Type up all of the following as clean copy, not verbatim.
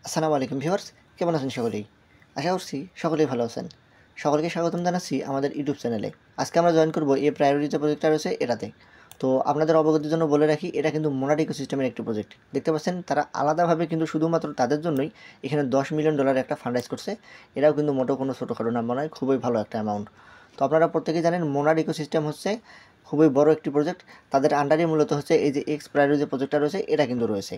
আসসালামু আলাইকুম ভিউয়ার্স, কেমন আছেন সকলেই? আশা করছি সকলেই ভালো আছেন। সকলকে স্বাগতম জানাচ্ছি আমাদের ইউটিউব চ্যানেলে। আজকে আমরা জয়েন করব এই প্রায়োরিটি যে প্রজেক্টটা রয়েছে এটাতে। তো আপনাদের অবগতির জন্য বলে রাখি, এটা কিন্তু মোনাড ইকোসিস্টেমের একটি প্রজেক্ট। দেখতে পাচ্ছেন তারা আলাদাভাবে কিন্তু শুধুমাত্র তাদের জন্যই এখানে $10 মিলিয়ন একটা ফান্ড রাইজ করছে। এটাও কিন্তু মোটেও কোনো ছোটোখাটো নাম্বার নয়, খুবই ভালো একটা অ্যামাউন্ট। তো আপনারা প্রত্যেকেই জানেন মোনাড ইকোসিস্টেম হচ্ছে খুবই বড় একটি প্রজেক্ট। তাদের আন্ডারে মূলত হচ্ছে এই যে এক্স প্রায়োরিটি যে প্রজেক্টটা রয়েছে এটা কিন্তু রয়েছে।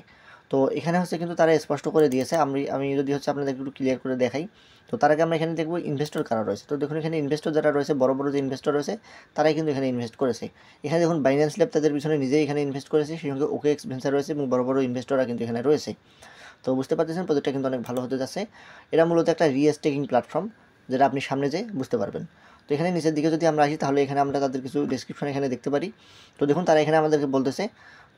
তো এখানে হচ্ছে কিন্তু তারা স্পষ্ট করে দিয়েছে। আমি যদি হচ্ছে আপনাদের একটু ক্লিয়ার করে দেখাই। তো তার আগে আমরা এখানে দেখব ইনভেস্টর কারা রয়েছে। তো দেখুন এখানে ইনভেস্টর যারা রয়েছে, বড় বড় যে ইনভেস্টর রয়েছে তারাই কিন্তু এখানে ইনভেস্ট করেছে। এখানে দেখুন বাইন্যান্স ল্যাব তাদের পিছনে নিজেই এখানে ইনভেস্ট করেছে, সেই সঙ্গে ওকে এক্স ভেঞ্চার রয়েছে এবং বড় বড় ইনভেস্টররা কিন্তু এখানে রয়েছে। তো বুঝতে পারতেছেন প্রজেক্টটা কিন্তু অনেক ভালো হতে যাচ্ছে। এটা মূলত একটা রিস্টেকিং প্ল্যাটফর্ম, যেটা আপনি সামনে যেয়ে বুঝতে পারবেন। তো এখানে নিচের দিকে যদি আমরা আসি তাহলে এখানে আমরা তাদের কিছু ডেসক্রিপশন এখানে দেখতে পারি। তো দেখুন তারা এখানে আমাদেরকে বলতেছে,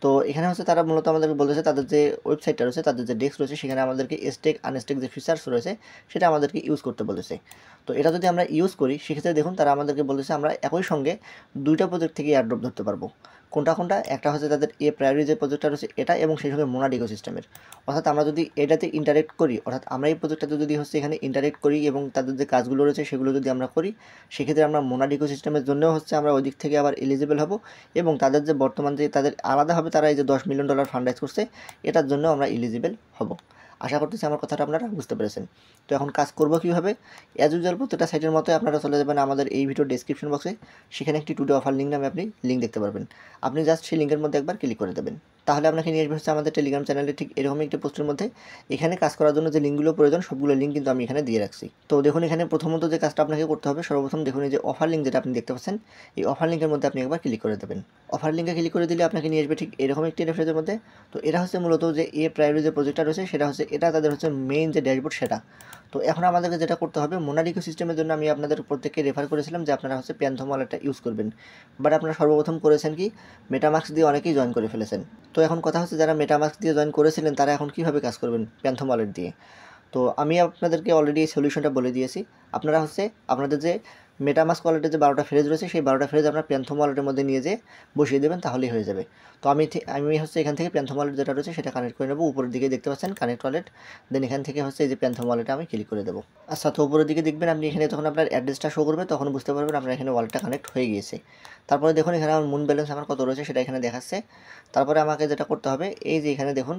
তো এখানে হচ্ছে তারা মূলত আমাদেরকে বলতেছে তাদের যে ওয়েবসাইটটা রয়েছে, তাদের যে ডেস্ক রয়েছে, সেখানে আমাদেরকে স্টেক আনস্টেক যে ফিচার্স রয়েছে সেটা আমাদেরকে ইউজ করতে বলেছে। তো এটা যদি আমরা ইউজ করি সেক্ষেত্রে দেখুন তারা আমাদেরকে বলেছে আমরা একই সঙ্গে দুইটা প্রজেক্ট থেকে এয়ারড্রপ ধরতে পারবো। কোনটা কোনটা? একটা হচ্ছে তাদের প্রায়োরিটি যে প্রজেক্টটা রয়েছে এটা, এবং সেই সঙ্গে মোনাড ইকোসিস্টেমের। অর্থাৎ আমরা যদি এটাতে ইন্টারেক্ট করি, অর্থাৎ আমরা এই প্রজেক্টটাতে যদি হচ্ছে এখানে ইন্টারেক্ট করি এবং তাদের যে কাজগুলো রয়েছে সেগুলো যদি আমরা করি, সেক্ষেত্রে আমরা মোনাড ইকোসিস্টেমের জন্যও হচ্ছে আমরা ওই দিক থেকে আবার এলিজিবল হব, এবং তাদের যে বর্তমান যে তাদের আলাদাভাবে তারা এই যে $10 মিলিয়ন ফান্ড রাইজ করছে এটার জন্য আমরা এলিজিবল হব। আশা করতেছি আমার কথাটা আপনারা বুঝতে পেরেছেন। তো এখন কাজ করব কীভাবে? অ্যাজ ইউজুয়াল প্রত্যেকটা সাইটের মতো আপনারা চলে যাবেন আমাদের এই ভিডিও ডেসক্রিপশন বক্সে। সেখানে একটি টুডে অফার লিঙ্ক নামে আপনি লিঙ্ক দেখতে পারবেন। আপনি জাস্ট সেই লিঙ্কের মধ্যে একবার ক্লিক করে দেবেন, তাহলে আপনাকে নিয়ে আসবে হচ্ছে আমাদের টেলিগ্রাম চ্যানেলে ঠিক এরকমই একটি পোস্টের মধ্যে। এখানে কাজ করার জন্য যে লিঙ্কগুলো প্রয়োজন সবগুলো লিঙ্ক কিন্তু আমি এখানে দিয়ে রাখছি। তো দেখুন এখানে প্রথমত যে কাজটা আপনাকে করতে হবে, সর্বপ্রথম দেখুন এই যে অফার লিঙ্ক যেটা আপনি দেখতে পাচ্ছেন, এই অফার লিঙ্কের মধ্যে আপনি একবার ক্লিক করে দেবেন। অফার লিঙ্কে ক্লিক করে দিলে আপনাকে নিয়ে আসবে ঠিক এরকম একটি ইন্টারফেসের মধ্যে। তো এটা হচ্ছে মূলত যে প্রায়োরিটি যে প্রজেক্টটা রয়েছে সেটা হচ্ছে, এটা তাদের হচ্ছে মেইন যে ড্যাশবোর্ড সেটা। তো এখন আমাদেরকে যেটা করতে হবে, মোনাড ইকোসিস্টেমের জন্য আমি আপনাদের প্রত্যেককে রেফার করেছিলাম যে আপনারা হচ্ছে প্যান্থম ওয়ালেটটা ইউজ করবেন। বাট আপনারা সর্বপ্রথম করেছেন কি, মেটামাস্ক দিয়ে অনেকেই জয়েন করে ফেলেছেন। তো এখন কথা হচ্ছে যারা মেটামাস্ক দিয়ে জয়েন করেছিলেন তারা এখন কীভাবে কাজ করবেন প্যান্থম ওয়ালেট দিয়ে। তো আমি আপনাদেরকে অলরেডি এই সলিউশনটা বলে দিয়েছি। আপনারা হচ্ছে আপনাদের যে মেটামাস্ক ওয়ালেটের যে 12টা ফ্রেজ রয়েছে সেই 12টা ফ্রেজ আপনার প্যান্থম ওয়ালেটের মধ্যে নিয়ে যেয়ে বসিয়ে দেবেন, তাহলেই হয়ে যাবে। তো আমি হচ্ছে এখান থেকে প্যান্থম ওয়ালেট যেটা রয়েছে সেটা কানেক্ট করে নেব। উপরের দিকে দেখতে পাচ্ছেন কানেক্ট ওয়ালেট, দেন এখান থেকে হচ্ছে এই যে প্যান্থম ওয়ালেটে আমি ক্লিক করে দেবো। আচ্ছা, তো উপরের দিকে দেখবেন আপনি এখানে যখন আপনার অ্যাড্রেসটা শো করবে তখন বুঝতে পারবেন আপনার এখানে ওয়ালেটটা কানেক্ট হয়ে গিয়েছে। তারপরে দেখুন এখানে আমার মুন ব্যালেন্স আমার কত রয়েছে সেটা এখানে দেখাচ্ছে। তারপরে আমাকে যেটা করতে হবে, এই যে এখানে দেখুন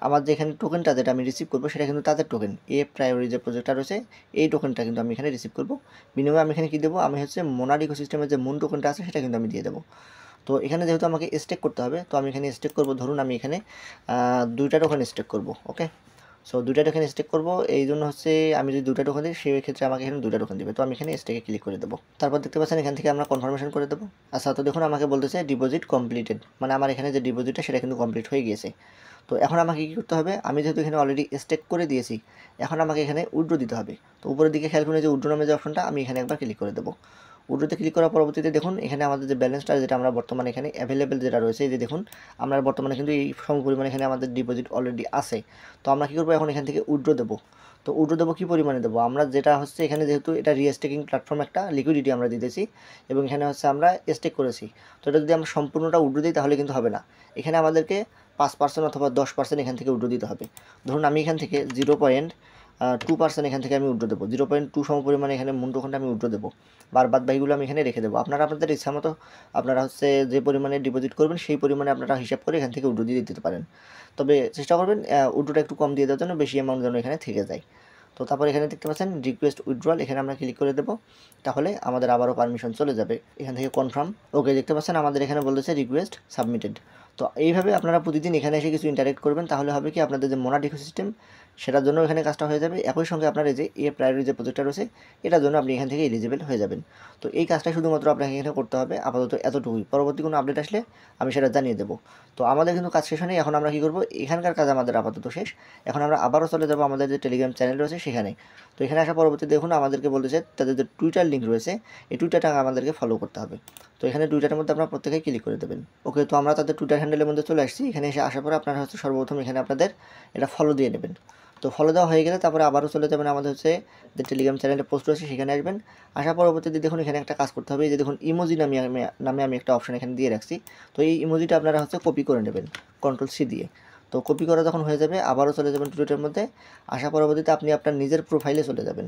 আমার যে এখানে টোকেনটা যেটা আমি রিসিভ করবো সেটা কিন্তু তাদের টোকেন, প্রায়োরিটি যে প্রজেক্টটা রয়েছে এই টোকেনটা কিন্তু আমি এখানে রিসিভ করবো। বিনিময়ে আমি এখানে কী দেবো, আমি হচ্ছে মোনাড ইকোসিস্টেমের যে মুন টোকেনটা আছে সেটা কিন্তু আমি দিয়ে দেবো। তো এখানে যেহেতু আমাকে স্টেক করতে হবে, তো আমি এখানে স্টেক করবো। ধরুন আমি এখানে 2টা টোকেন স্টেক করবো। ওকে, সো 2টা টোকেন স্টেক করবো। এই জন্য হচ্ছে আমি যদি 2টা টোকেন দিই সেই ক্ষেত্রে আমাকে এখানে 2টা টোকেন দেবে। তো আমি এখানে স্টেকে ক্লিক করে দেবো। তারপর দেখতে পাচ্ছেন এখান থেকে আমরা কনফার্মেশন করে দেবো। আচ্ছা, তো দেখুন আমাকে বলতেছে ডিপোজিট কমপ্লিটেড, মানে আমার এখানে যে ডিপোজিটটা সেটা কিন্তু কমপ্লিট হয়ে গিয়েছে। তো এখন আমাকে কী করতে হবে, আমি যেহেতু এখানে অলরেডি স্টেক করে দিয়েছি, এখন আমাকে এখানে উইথড্র দিতে হবে। তো উপরের দিকে খেয়াল করুন যে উইথড্র নামে যে অপশনটা, আমি এখানে একবার ক্লিক করে দেবো। উইথড্রতে ক্লিক করার পরবর্তীতে দেখুন এখানে আমাদের যে ব্যালেন্সটা যেটা আমরা বর্তমানে এখানে অ্যাভেলেবেল যেটা রয়েছে, এই যে দেখুন আমরা বর্তমানে কিন্তু এই সম পরিমাণে এখানে আমাদের ডিপোজিট অলরেডি আছে। তো আমরা কী করবো, এখন এখান থেকে উইথড্র দেবো। তো উইথড্র দেবো কী পরিমাণে দেবো, আমরা যেটা হচ্ছে এখানে যেহেতু এটা রিস্টেকিং প্ল্যাটফর্ম, একটা লিকুইডিটি আমরা দিতেছি এবং এখানে হচ্ছে আমরা স্টেক করেছি। তো এটা যদি আমরা সম্পূর্ণটা উইথড্র দিই তাহলে কিন্তু হবে না। এখানে আমাদেরকে 5% অথবা 10% এখান থেকে উইথড্র দিতে হবে। ধরুন আমি এখান থেকে 0.2% এখান থেকে আমি উইথড্র দেবো। 0.2 সম পরিমাণে এখানে মুন টোকেনটা আমি উইথড্র দেবো। বাদ বাকিগুলো আমি এখানে রেখে দেবো। আপনারা আপনাদের ইচ্ছা মতো আপনারা হচ্ছে যে পরিমাণে ডিপোজিট করবেন সেই পরিমাণে আপনারা হিসাব করে এখান থেকে উইথড্র দিয়ে দিতে পারেন। তবে চেষ্টা করবেন উইথড্রটা একটু কম দিয়ে দেওয়ার জন্য, বেশি অ্যামাউন্ট যেন এখানে থেকে যায়। তো তারপর এখানে দেখতে পাচ্ছেন রিকোয়েস্ট উইথড্রয়াল, এখানে আমরা ক্লিক করে দেবো। তাহলে আমাদের আবারও পারমিশন চলে যাবে। এখান থেকে কনফার্ম, ওকে, দেখতে পাচ্ছেন আমাদের এখানে বলতেছে রিকোয়েস্ট সাবমিটেড। তো এইভাবে আপনারা প্রতিদিন এখানে এসে কিছু ইন্টারেক্ট করবেন, তাহলে হবে কি আপনাদের যে মোনাড ইকোসিস্টেম সেটার জন্য এখানে কাজটা হয়ে যাবে। একই সঙ্গে আপনার এই যে প্রায়োরিটি যে প্রজেক্টটা রয়েছে এটার জন্য আপনি এখান থেকে এলিজিবল হয়ে যাবেন। তো এই কাজটা শুধুমাত্র আপনাকে এখানে করতে হবে, আপাতত এতটুকুই। পরবর্তী কোনো আপডেট আসলে আমি সেটা জানিয়ে দেবো। তো আমাদের কিন্তু কাজ শেষ হয়নি। এখন আমরা কী করবো, এখানকার কাজ আমাদের আপাতত শেষ। এখন আমরা আবারও চলে যাবো আমাদের যে টেলিগ্রাম চ্যানেল রয়েছে সেখানে। তো এখানে আসা পরবর্তী দেখুন আমাদেরকে বলতেছে তাদের যে টুইটার লিঙ্ক রয়েছে এই টুইটারটা আমাদেরকে ফলো করতে হবে। তো এখানে টুইটারের মধ্যে আপনারা প্রত্যেকেই ক্লিক করে দেবেন। ওকে, তো আমরা তাদের টুইটার হ্যান্ডেলের মধ্যে চলে আসছি। এখানে এসে আসার পরে আপনারা হচ্ছে সর্বপ্রথম এখানে আপনাদের এটা ফলো দিয়ে নেবেন। তো ফলো দেওয়া হয়ে গেলে তারপরে আবারও চলে যাবেন আমাদের হচ্ছে যে টেলিগ্রাম চ্যানেলে পোস্ট রয়েছে সেখানে আসবেন। আসার পরবর্তীতে দেখুন এখানে একটা কাজ করতে হবে, এই যে দেখুন ইমোজি নামে আমি একটা অপশন এখানে দিয়ে রাখছি। তো এই ইমোজিটা আপনারা হচ্ছে কপি করে নেবেন Ctrl+C দিয়ে। তো কপি করা যখন হয়ে যাবে আবারও চলে যাবেন টুইটারের মধ্যে। আসা পরবর্তীতে আপনি আপনার নিজের প্রোফাইলে চলে যাবেন,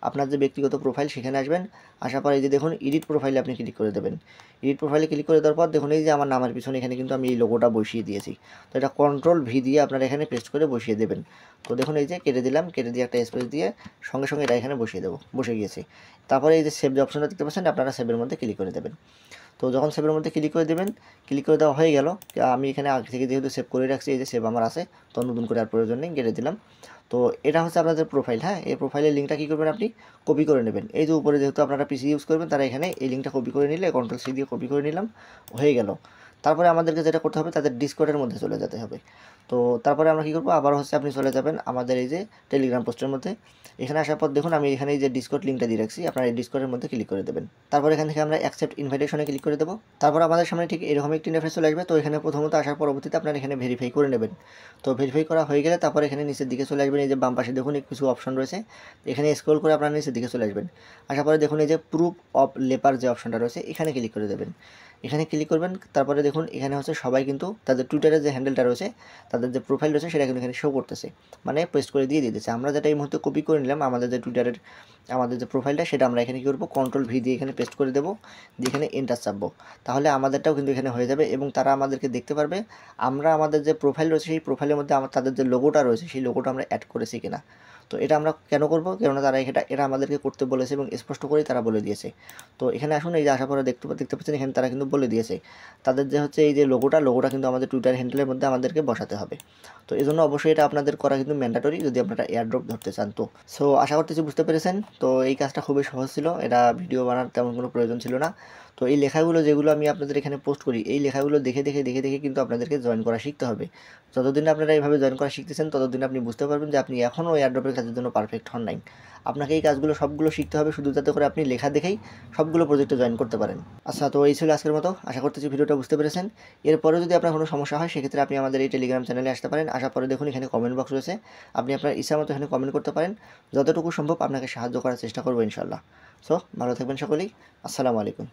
আপনার যে ব্যক্তিগত প্রোফাইল সেখানে আসবেন। আসার পর এই যে দেখুন এডিট প্রোফাইলে আপনি ক্লিক করে দেবেন। এডিট প্রোফাইলে ক্লিক করে দেওয়ার পর দেখুন এই যে আমার নামের পিছনে এখানে কিন্তু আমি এই লোগোটা বসিয়ে দিয়েছি। তো এটা কন্ট্রোল-ভি দিয়ে আপনারা এখানে পেস্ট করে বসিয়ে দেবেন। তো দেখুন এই যে কেটে দিলাম, কেটে দিয়ে একটা স্পেস দিয়ে সঙ্গে সঙ্গে এটা এখানে বসিয়ে দেবো, বসে গিয়েছে। তারপরে এই যে সেভ যে অপশনটা দেখতে পাচ্ছেন, আপনারা সেভের মধ্যে ক্লিক করে দেবেন। তো যখন সেভের মধ্যে ক্লিক করে দেবেন, ক্লিক করে দেওয়া হয়ে গেল। আমি এখানে আগে থেকে যেহেতু সেভ করে রাখছি, এই যে সেভ আমার আছে, তো নতুন করে আর প্রয়োজন নেই, কেটে দিলাম। তো এটা হচ্ছে আপনাদের প্রোফাইল। হ্যাঁ, এই প্রোফাইলের লিঙ্কটা কী করবেন, আপনি কপি করে নেবেন। এই যে উপরে যেহেতু আপনারা পিসি ইউজ করবেন, তারা এখানে এই লিঙ্কটা কপি করে নিলে কন্ট্রোল-সি দিয়ে কপি করে নিলাম, হয়ে গেল। তারপরে আমাদেরকে যেটা করতে হবে, তাদের ডিসকর্ডের মধ্যে চলে যেতে হবে। তো তারপরে আমরা কী করবো, আবার হচ্ছে আপনি চলে যাবেন আমাদের এই যে টেলিগ্রাম পোস্টের মধ্যে। এখানে আসার পর দেখুন আমি এখানে এই যে ডিসকর্ড লিঙ্কটা দিয়ে রাখছি, আপনারা এই ডিসকর্ডের মধ্যে ক্লিক করে দেবেন। তারপর এখান থেকে আমরা অ্যাকসেপ্ট ইনভাইটেশনে ক্লিক করে দেবো। তারপর আমাদের সামনে ঠিক এরকম একটি ইন্টারফেস চলে আসবে। তো এখানে প্রথমত আসার পরবর্তীতে আপনারা এখানে ভেরিফাই করে নেবেন। তো ভেরিফাই করা হয়ে গেলে তারপর এখানে নিচের দিকে চলে আসবেন। এই যে বাম পাশে দেখুন কিছু অপশন রয়েছে, এখানে স্ক্রল করে আপনারা নিচের দিকে চলে আসবেন। আসার পরে দেখুন এই যে প্রুফ অফ লেপার যে অপশনটা রয়েছে, এখানে ক্লিক করে দেবেন। এখানে ক্লিক করবেন, তারপরে দেখুন এখানে হচ্ছে সবাই কিন্তু তাদের টুইটারের যে হ্যান্ডেলটা রয়েছে, তাদের যে প্রোফাইল রয়েছে সেটা কিন্তু এখানে শো করতেছে, মানে পেস্ট করে দিয়ে দিতেছে। আমরা যেটা এই মুহূর্তে কপি করে নিলাম আমাদের যে টুইটারের আমাদের যে প্রোফাইলটা, সেটা আমরা এখানে কী করবো, কন্ট্রোল-ভি দিয়ে এখানে পেস্ট করে দেবো, দিয়ে এখানে এন্টার চাপবো। তাহলে আমাদেরটাও কিন্তু এখানে হয়ে যাবে এবং তারা আমাদেরকে দেখতে পারবে আমরা আমাদের যে প্রোফাইল রয়েছে সেই প্রোফাইলের মধ্যে তাদের যে লোগোটা রয়েছে সেই লোগোটা আমরা অ্যাড করেছি কিনা। তো এটা আমরা কেন করব, কেননা তারা এটা আমাদেরকে করতে বলেছে এবং স্পষ্ট করেই তারা বলে দিয়েছে। তো এখানে আসুন, এই যে আসার পরে দেখতে পাচ্ছেন এখানে তারা কিন্তু বলে দিয়েছে তাদের যে হচ্ছে এই যে লোগোটা কিন্তু আমাদের টুইটার হ্যান্ডেলের মধ্যে আমাদেরকে বসাতে হবে। তো এই জন্য অবশ্যই এটা আপনাদের করা কিন্তু ম্যান্ডেটরি যদি আপনারা এয়ারড্রপ ধরতে চান। তো সো আশা করতেছি বুঝতে পেরেছেন। তো এই কাজটা খুবই সহজ ছিল, এটা ভিডিও বানার তেমন কোনো প্রয়োজন ছিল না। তো এই লেখাগুলো যেগুলো আমি আপনাদের এখানে পোস্ট করি, এই লেখাগুলো দেখে কিন্তু আপনাদেরকে জয়েন করা শিখতে হবে। যতদিন আপনারা এইভাবে জয়েন করা শিখতেছেন ততদিন আপনি বুঝতে পারবেন যে আপনি এখনও এয়ারড্রপের কাজের জন্য পারফেক্ট হন নাই। আপনাকে এই কাজগুলো সবগুলো শিখতে হবে শুধু যাতে করে আপনি লেখা দেখেই সবগুলো প্রজেক্টে জয়েন করতে পারেন। আচ্ছা, তো এই ছিল আজকের মতো। আশা করতেছি ভিডিওটা বুঝতে পেরেছেন। এরপরে যদি আপনার কোনো সমস্যা হয় সেক্ষেত্রে আপনি আমাদের এই টেলিগ্রাম চ্যানেলে আসতে পারেন। আসার পরে দেখুন এখানে কমেন্ট বক্স রয়েছে, আপনি আপনার ইচ্ছা মতো এখানে কমেন্ট করতে পারেন। যতটুকু সম্ভব আপনাকে সাহায্য করার চেষ্টা করবো ইনশাল্লাহ। সো ভালো থাকবেন সকলেই। আসসালামু আলাইকুম।